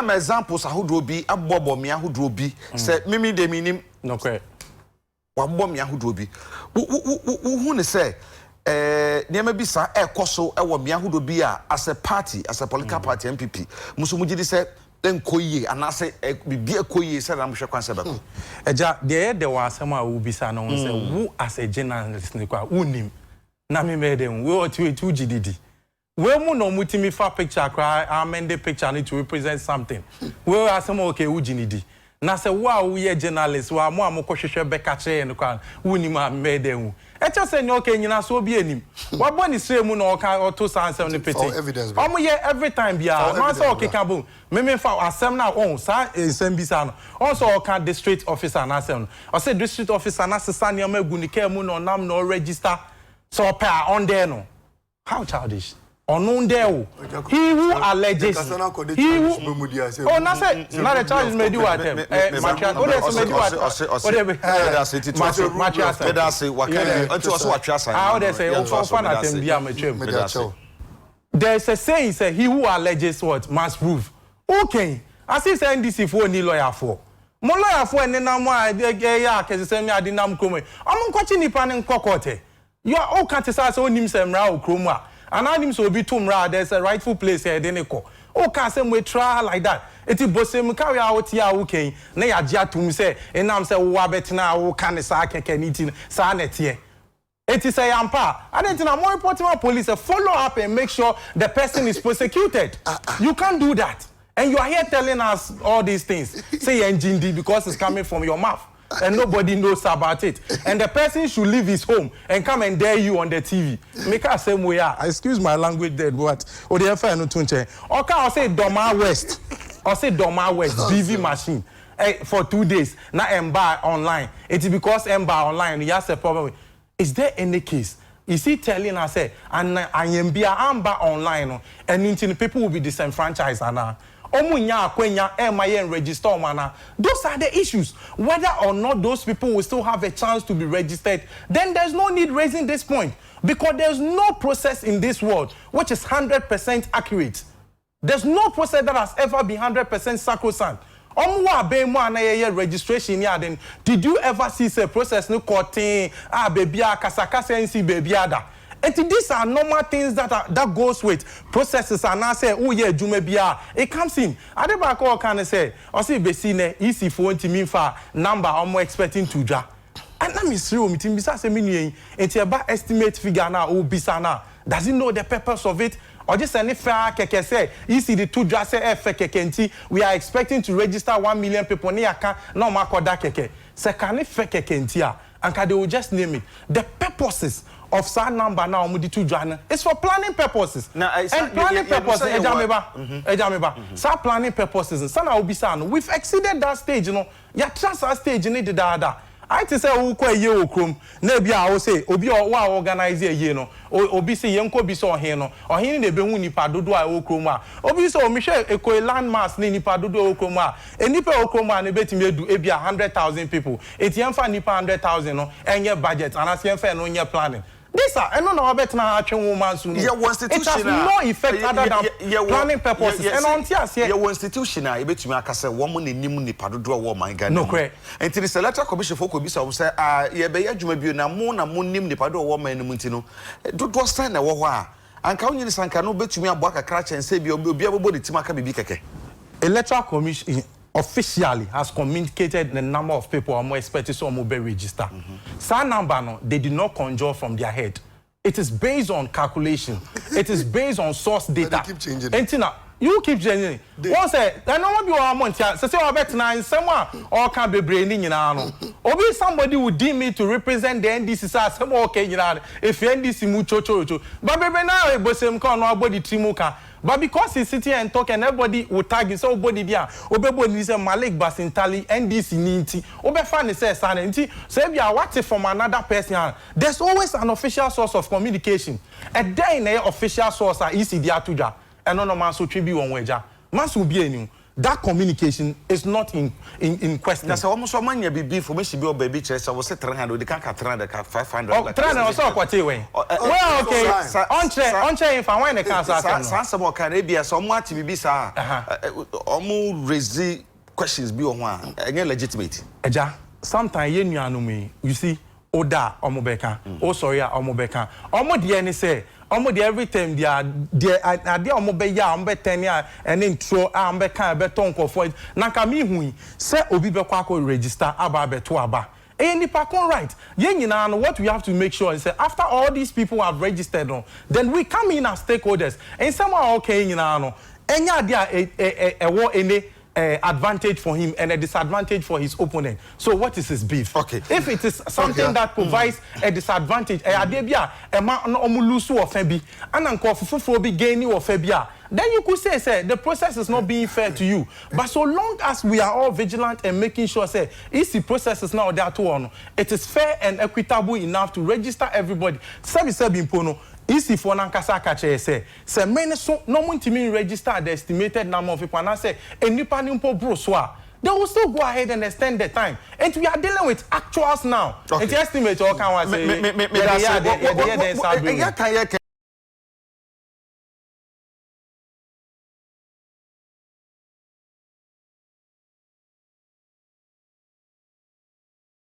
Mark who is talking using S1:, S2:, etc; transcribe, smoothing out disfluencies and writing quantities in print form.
S1: am examples ahodo bi abobo me ahodo bi say mimi de minim
S2: no kwe
S1: wabbo me ahodo bi hu ne say niam bi sa ekoso e wo me ahodo bi a as a party as a political party MPP muso mugidi say enkoye anase bibi ekoye say na mo hwe kwanse beko
S2: eja de wa asem a wo bisa no say wo as a journalist ne kwa unim na me dem we otu gididi we mu no mutimi fa picture cry amend the picture need to represent something we asem okay ujinidi na say wo ye journalist wa mo amokohwehwe beka che ne kwa unim a me dem echa say no okay nyina so bi enim wa boni sre mu no oka oto sansem ne pete omo ye every time bia no say okay ka bo me fa asem na on sa ensem bisa no also oka district officer na asem o say district officer na sesa ne ma gu ni ka mu no nam no register so pa on there no how childish on there he who alleges he who oh na say na the charge is made you at them Macha o dey made you at o dey Macha
S1: say wakani until also watchasa
S2: how they say o for na them bia matwem there's a saying say he who alleges what must prove okay as if NDC for ni lawyer for mo lawyer for ene na mo ya kesese mi ade nam kromo omo nkochi nipa ne nkokote you are all can't say onim semra o kromo a ananim so obi tumra there's a rightful place here dey neko o can say we try like that eti bosem carry out ya okay na ya gia tum say enam say wo abetena wo kan sa keke ni ti sa netie eti say ampa adentina more reporting police follow up and make sure the person is prosecuted you can't do that and you are here telling us all these things say engine because it's coming from your mouth and nobody knows about it. And the person should leave his home and come and dare you on the TV. Make us same way. Excuse my language there, but or the affair no tunche. Okay, I'll say Doma West. I'll say Doma West BV machine for 2 days. Now Emba online. It's because Emba online. He has a problem. Is there any case? Is he telling us say and I am be Emba online and people will be disenfranchised and Omunya akwenya MIN register mana. Those are the issues. Whether or not those people will still have a chance to be registered, then there's no need raising this point. Because there's no process in this world which is 100% accurate. There's no process that has ever been 100% sacrosanct. Omwa be mo anaye registration ya then did you ever see a process no courting baby akasakasa nsi baby ada? And these are normal things that goes with processes and I say, oh yeah, Jumebia, it comes in. I don't know can I say, I see Besine, easy for me for number I'm more expecting to draw. And let me see meeting besides a million, and about estimate figure now, oh Bisana, does he know the purpose of it? Or just any fair keke say, easy the two draw say keke, we are expecting to register 1 million people near no makoda keke. Secondly, keke, and they will just name it. The purposes of that number now to join it's for planning purposes. Now, and planning purposes, planning purposes. We've exceeded that stage, you know. You trust that stage, you need the data. I to say who kwa ye okrom na bia I say obi wa organize ye no obi say yenko bi so he no ohin na be hu nipa dodo a okrom a obi so mi hwe eko landmass ni nipa dodo okrom a enipa okrom a na betimi edu e bia 100,000 people etiemfa nipa 100,000 no enye budget and asiemfa no nye planning. This are and no bet na atwe woman so it has no effect other than planning purposes and on tia say
S1: your institution a ebetumi akase wo mo nanim nipa dodo wo man Ghana
S2: no kre
S1: enti the electoral commission for ko bi say ye be ya dwuma bio na mo nim nipa dodo wo man no ntino dodo stand na wo ho a anka wonyini sanka no betumi abo akakra chense bi obi abobo de timaka bibi keke.
S2: Electoral commission officially has communicated the number of people are more expected to be registered. Some number no, they did not conjure from their head. It is based on calculation. It is based on source data.
S3: But they keep changing.
S2: And you keep changing. One say, I know what you are month. So say I bet nine someone or can be branding in ano. Obi somebody would deem me to represent the NDC as some okay you know. If NDC mucho. But baby now e bosem kan no abodi trimuka. But because he's sitting and talking, everybody will tag his own body there. Obebody say Malik Basintali, NDC Ninti. Obefani says Sanenti. So if you are watching from another person, there's always an official source of communication. And then the official source are easy there to ja. And no man so tribi on weja. Man so be any. that communication is not in question.
S1: That's almost so many be for me she be or baby chest. I was 300 the can 500.
S2: Oh, 300 also quite way. Well, okay. On if I want the cancer.
S1: Some more can be some what to be sir. Almost raise questions be on one. Again legitimate.
S2: Eja, sometimes you see Oda omobeka. Oh sorry, omobeka. Omo the ni say omo the every time they are omobe ya ombe 10 year and intro ambe kan be ton for it. Na ka mi hu say obi be kwa register aba beto aba. Any pakon right. What we have to make sure is that after all these people have registered on, then we come in as stakeholders. And somehow okay enya dia any advantage for him and a disadvantage for his opponent. So what is his beef?
S1: Okay.
S2: If it is something that provides a disadvantage, then you could say the process is not being fair to you. But so long as we are all vigilant and making sure if the process is now there to it is fair and equitable enough to register everybody. Easy for Nankasa Kache say many so no one to register the estimated number of people and I say they will still go ahead and extend the time. And we are dealing with actuals now.
S1: Okay.
S2: It's estimate all can say